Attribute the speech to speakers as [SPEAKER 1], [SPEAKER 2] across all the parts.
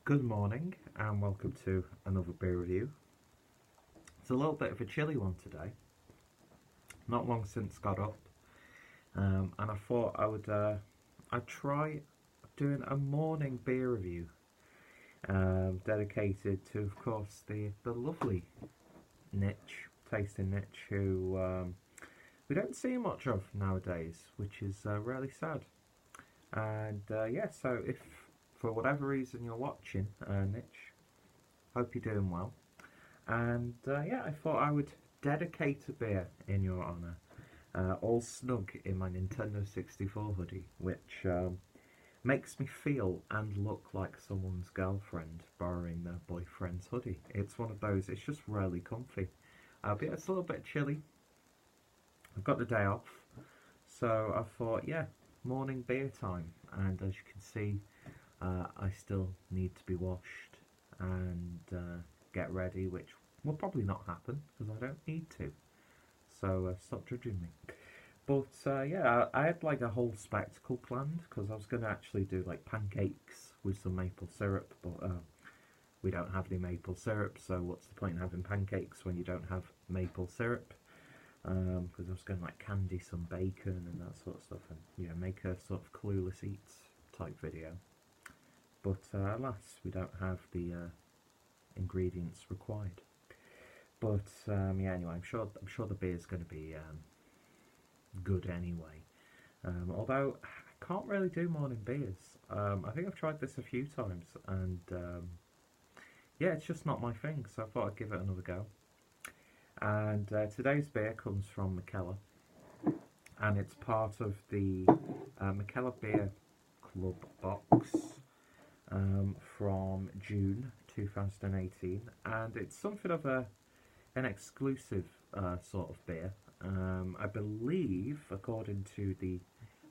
[SPEAKER 1] Good morning and welcome to another beer review. It's a little bit of a chilly one today. Not long since got up, and I thought I'd try doing a morning beer review, dedicated to, of course, the lovely tasting niche, who we don't see much of nowadays, which is really sad. And yeah, so if for whatever reason you're watching, Nitch, hope you're doing well. And yeah, I thought I would dedicate a beer in your honour, all snug in my Nintendo 64 hoodie, which makes me feel and look like someone's girlfriend borrowing their boyfriend's hoodie. It's one of those, it's just really comfy. But it's a little bit chilly. I've got the day off, so I thought, yeah, morning beer time. And as you can see, I still need to be washed and get ready, which will probably not happen because I don't need to. So stop judging me. But yeah, I had like a whole spectacle planned because I was going to actually do like pancakes with some maple syrup, but we don't have any maple syrup, so what's the point in having pancakes when you don't have maple syrup? Because I was going to like candy some bacon and that sort of stuff, and you know, make a sort of clueless eats type video. But alas, we don't have the ingredients required. But yeah, anyway, I'm sure the beer's going to be good anyway. Although I can't really do morning beers. I think I've tried this a few times, and yeah, it's just not my thing. So I thought I'd give it another go. And today's beer comes from Mikkeller, and it's part of the Mikkeller Beer Club box from June 2018, and it's something of an exclusive sort of beer. I believe, according to the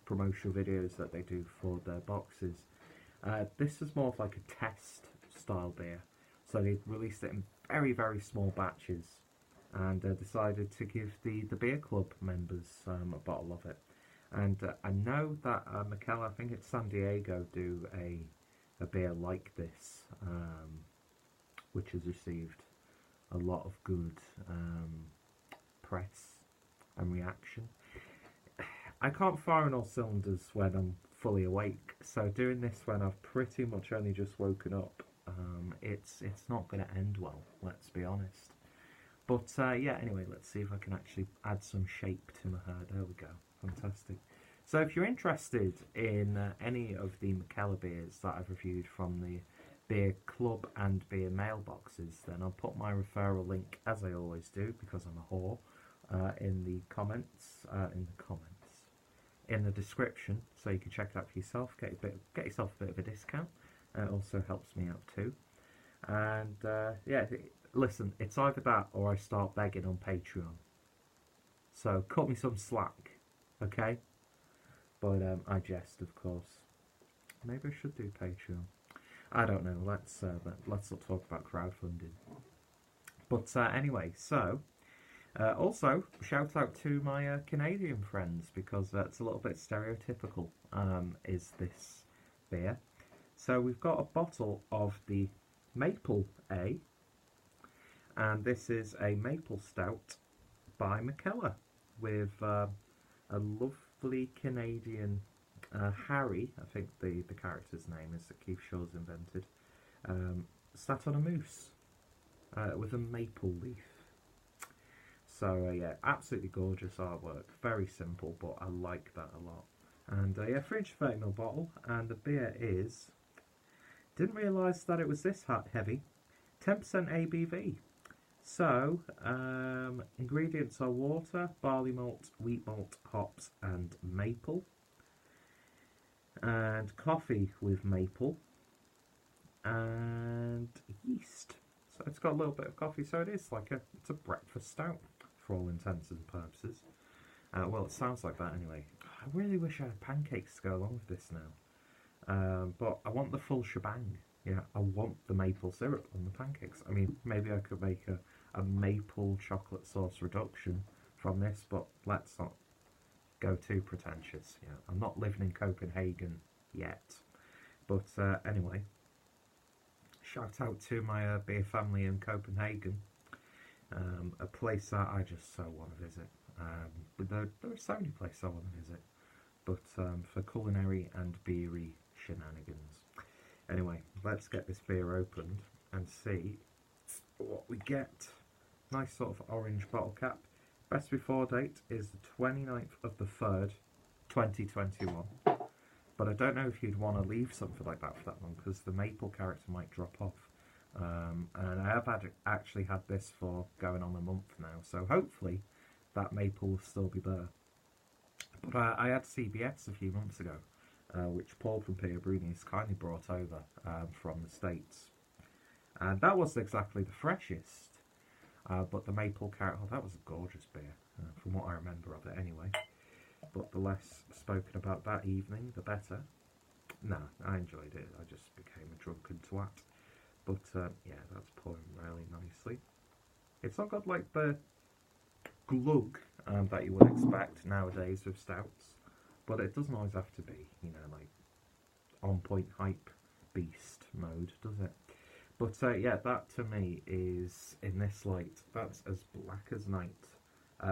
[SPEAKER 1] promotional videos that they do for their boxes, this is more of like a test style beer. So they released it in very, very small batches, and decided to give the beer club members a bottle of it. And I know that Mikkeller, I think it's San Diego, do a beer like this, which has received a lot of good press and reaction. I can't fire on all cylinders when I'm fully awake, so doing this when I've pretty much only just woken up, it's not going to end well, let's be honest. But yeah, anyway, let's see if I can actually add some shape to my hair. There we go, fantastic. So if you're interested in any of the Mikkeller beers that I've reviewed from the Beer Club and Beer mailboxes, then I'll put my referral link, as I always do, because I'm a whore, in the description, so you can check it out for yourself, get yourself a bit of a discount. It also helps me out too. And yeah, listen, it's either that or I start begging on Patreon. So cut me some slack, okay? But I jest, of course. Maybe I should do Patreon. I don't know. Let's not talk about crowdfunding. But anyway, so also shout out to my Canadian friends, because it's a little bit stereotypical. Is this beer? So we've got a bottle of the Maple A, and this is a maple stout by Mikkeller with a lovely Canadian Harry, I think the character's name is, that Keith Shaw's invented, sat on a moose with a maple leaf. So yeah, absolutely gorgeous artwork, very simple, but I like that a lot. And yeah, 330ml bottle, and the beer is, didn't realise that it was this heavy, 10% ABV. So, ingredients are water, barley malt, wheat malt, hops and maple. And coffee with maple. And yeast. So it's got a little bit of coffee, so it is like it's a breakfast stout for all intents and purposes. Well, it sounds like that anyway. I really wish I had pancakes to go along with this now. But I want the full shebang. Yeah, I want the maple syrup on the pancakes. I mean, maybe I could make a maple chocolate sauce reduction from this, but let's not go too pretentious. Yeah, I'm not living in Copenhagen yet. But anyway, shout out to my beer family in Copenhagen, a place that I just so want to visit. But there are so many places I want to visit, but for culinary and beery shenanigans. Anyway, let's get this beer opened and see what we get. Nice sort of orange bottle cap. Best before date is the 29th of the 3rd, 2021. But I don't know if you'd want to leave something like that for that long, because the maple character might drop off. And I have actually had this for going on a month now, so hopefully that maple will still be there. But I had CBS a few months ago, which Paul from Pia Bruni's kindly brought over from the States. And that wasn't exactly the freshest, but the maple character, that was a gorgeous beer, from what I remember of it anyway. But the less spoken about that evening, the better. Nah, I enjoyed it. I just became a drunken twat. But yeah, that's pouring really nicely. It's not got like the glug that you would expect nowadays with stouts, but it doesn't always have to be, you know, like on point hype beast mode, does it? But yeah, that to me is, in this light, that's as black as night.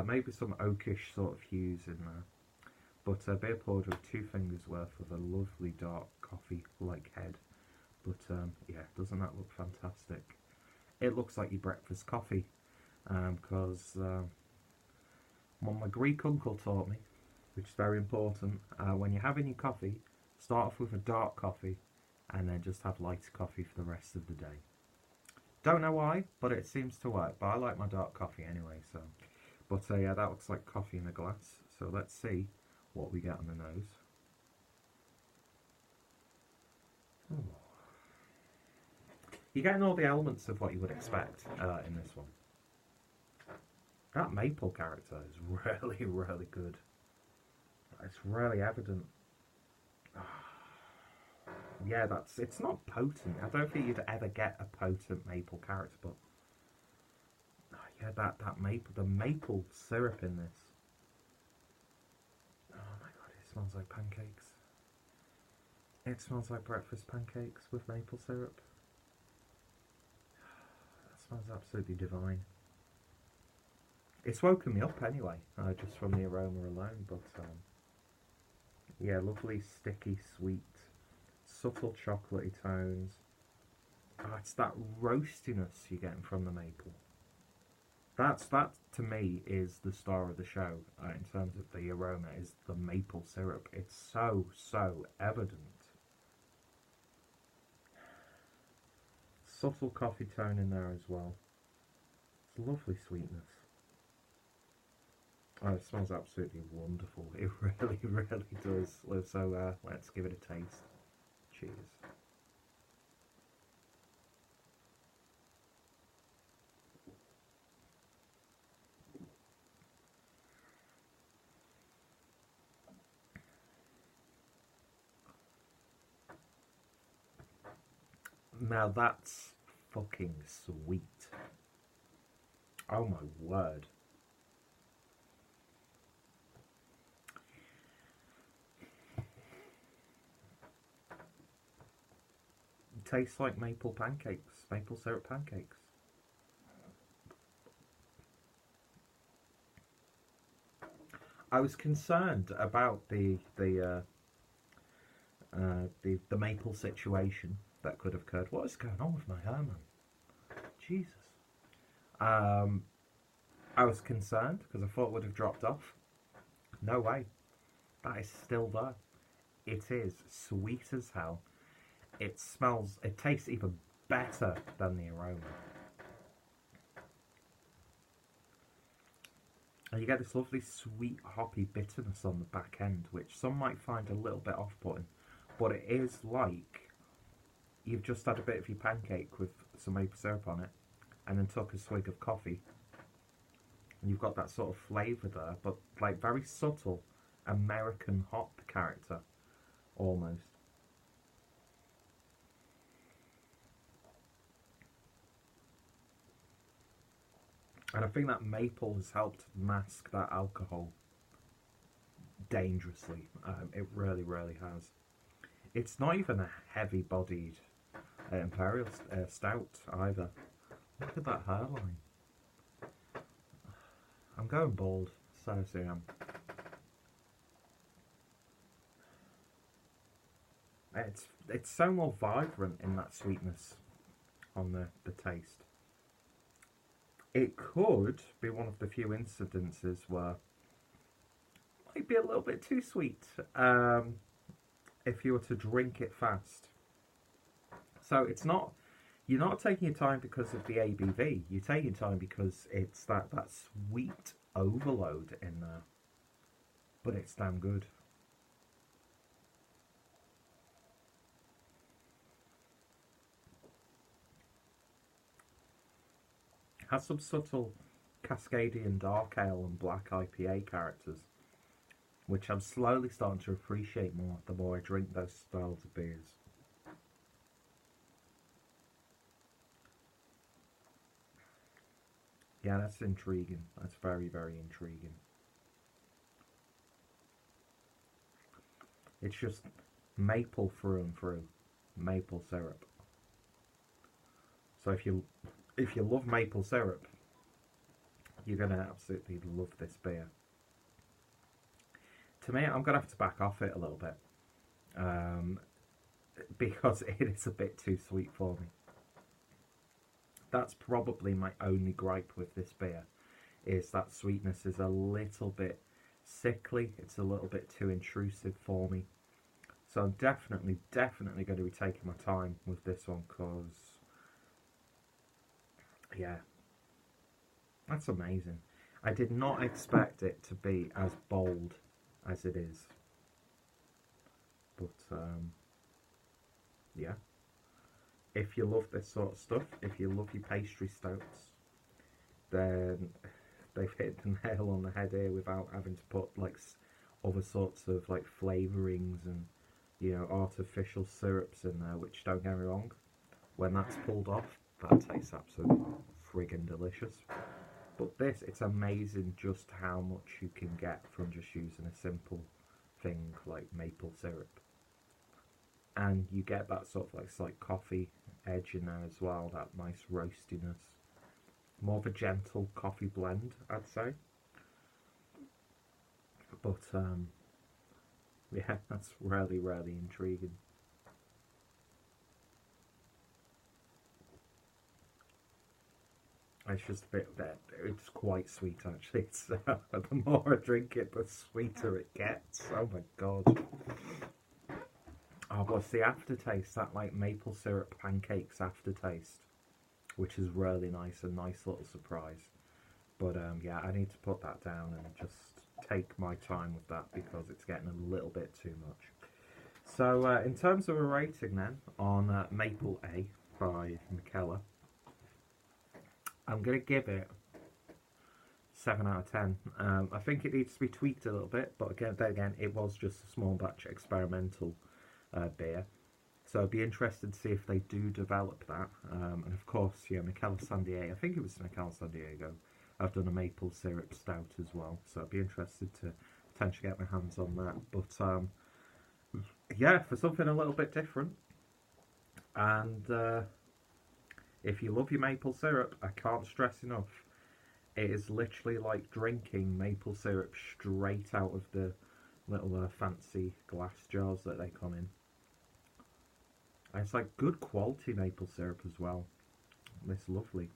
[SPEAKER 1] Maybe some oakish sort of hues in there. But a beer poured with 2 fingers worth of a lovely dark coffee-like head. But yeah, doesn't that look fantastic? It looks like your breakfast coffee, because what my Greek uncle taught me, which is very important, when you're having your coffee, start off with a dark coffee, and then just have light coffee for the rest of the day. Don't know why, but it seems to work. But I like my dark coffee anyway, so. But yeah, that looks like coffee in a glass. So let's see what we get on the nose. Ooh. You're getting all the elements of what you would expect in this one. That maple character is really, really good. It's really evident. Yeah, it's not potent. I don't think you'd ever get a potent maple character, but yeah, the maple syrup in this. Oh my god, it smells like pancakes. It smells like breakfast pancakes with maple syrup. That smells absolutely divine. It's woken me up anyway, just from the aroma alone, but yeah, lovely, sticky, sweet, subtle chocolatey tones. It's that roastiness you're getting from the maple. That to me is the star of the show in terms of the aroma, is the maple syrup. It's so evident. Subtle coffee tone in there as well. It's lovely sweetness. Oh, it smells absolutely wonderful. It really, really does. So let's give it a taste. Cheers. Now that's fucking sweet. Oh my word. It tastes like maple pancakes, maple syrup pancakes. I was concerned about the maple situation that could have occurred. What is going on with my hair, man? Jesus. I was concerned because I thought it would have dropped off. No way. That is still there. It is sweet as hell. It tastes even better than the aroma. And you get this lovely sweet hoppy bitterness on the back end, which some might find a little bit off-putting, but it is like you've just had a bit of your pancake with some maple syrup on it, and then took a swig of coffee, and you've got that sort of flavour there, but like very subtle American hop character, almost. And I think that maple has helped mask that alcohol dangerously. It really, really has. It's not even a heavy-bodied Imperial Stout either. Look at that hairline. I'm going bald, seriously I am. It's so more vibrant in that sweetness on the taste. It could be one of the few incidences where it might be a little bit too sweet if you were to drink it fast. So it's not, you're not taking your time because of the ABV, you're taking time because it's that sweet overload in there. But it's damn good. Has some subtle Cascadian Dark Ale and Black IPA characters, which I'm slowly starting to appreciate more the more I drink those styles of beers. Yeah, that's intriguing. That's very, very intriguing. It's just maple through and through. Maple syrup. So if you love maple syrup, you're going to absolutely love this beer. To me, I'm going to have to back off it a little bit. Because it is a bit too sweet for me. That's probably my only gripe with this beer, is that sweetness is a little bit sickly. It's a little bit too intrusive for me. So I'm definitely going to be taking my time with this one, because, yeah, that's amazing. I did not expect it to be as bold as it is. But, yeah. If you love this sort of stuff, if you love your pastry stouts, then they've hit the nail on the head here without having to put like other sorts of like flavourings and, you know, artificial syrups in there, which, don't get me wrong, when that's pulled off, that tastes absolutely friggin' delicious. But this, it's amazing just how much you can get from just using a simple thing like maple syrup. And you get that sort of like slight coffee edge in there as well, that nice roastiness. More of a gentle coffee blend, I'd say. But yeah, that's really, really intriguing. It's just a bit, it's quite sweet actually. It's, the more I drink it, the sweeter it gets. Oh my god. Oh, what's the aftertaste? That like maple syrup pancakes aftertaste, which is really nice, a nice little surprise. But yeah, I need to put that down and just take my time with that because it's getting a little bit too much. So in terms of a rating then, on Maple A by Mikkeller, I'm going to give it 7 out of 10. I think it needs to be tweaked a little bit, but again, it was just a small batch experimental beer. So I'd be interested to see if they do develop that. And of course, yeah, Mikkeller San Diego, I think it was Mikkeller San Diego, I've done a maple syrup stout as well. So I'd be interested to potentially get my hands on that. But yeah, for something a little bit different. And if you love your maple syrup, I can't stress enough, it is literally like drinking maple syrup straight out of the little fancy glass jars that they come in. And it's like good quality maple syrup as well. It's lovely.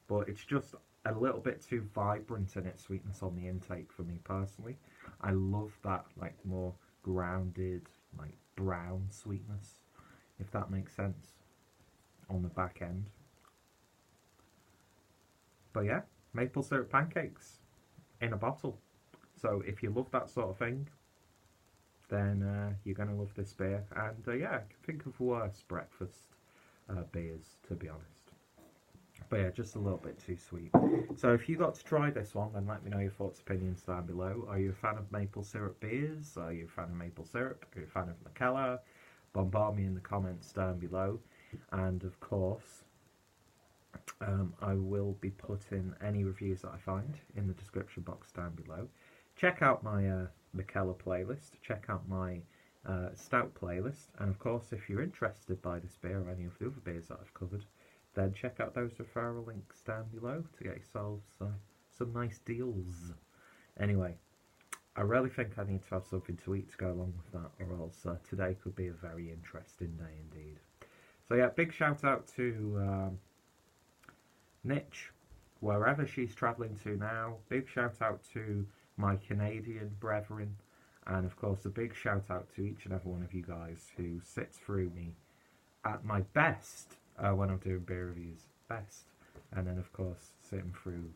[SPEAKER 1] But it's just a little bit too vibrant in its sweetness on the intake for me personally. I love that like more grounded, like brown sweetness, if that makes sense, on the back end. But yeah, maple syrup pancakes in a bottle. So if you love that sort of thing, then you're going to love this beer. And yeah, I can think of worse breakfast beers, to be honest. But yeah, just a little bit too sweet. So if you got to try this one, then let me know your thoughts, opinions down below. Are you a fan of maple syrup beers? Are you a fan of maple syrup? Are you a fan of Mikkeller? Bombard me in the comments down below. And of course, I will be putting any reviews that I find in the description box down below. Check out my Mikkeller playlist. Check out my stout playlist. And of course, if you're interested by this beer or any of the other beers that I've covered, then check out those referral links down below to get yourselves some nice deals. Anyway, I really think I need to have something to eat to go along with that, or else today could be a very interesting day indeed. So yeah, big shout out to Nitch, wherever she's travelling to now. Big shout out to my Canadian brethren, and of course a big shout out to each and every one of you guys who sits through me at my best when I'm doing beer reviews. Best. And then of course sitting through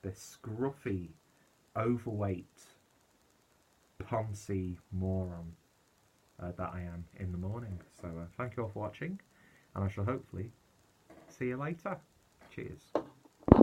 [SPEAKER 1] this scruffy, overweight, poncy moron that I am in the morning. So thank you all for watching, and I shall hopefully see you later. Cheers.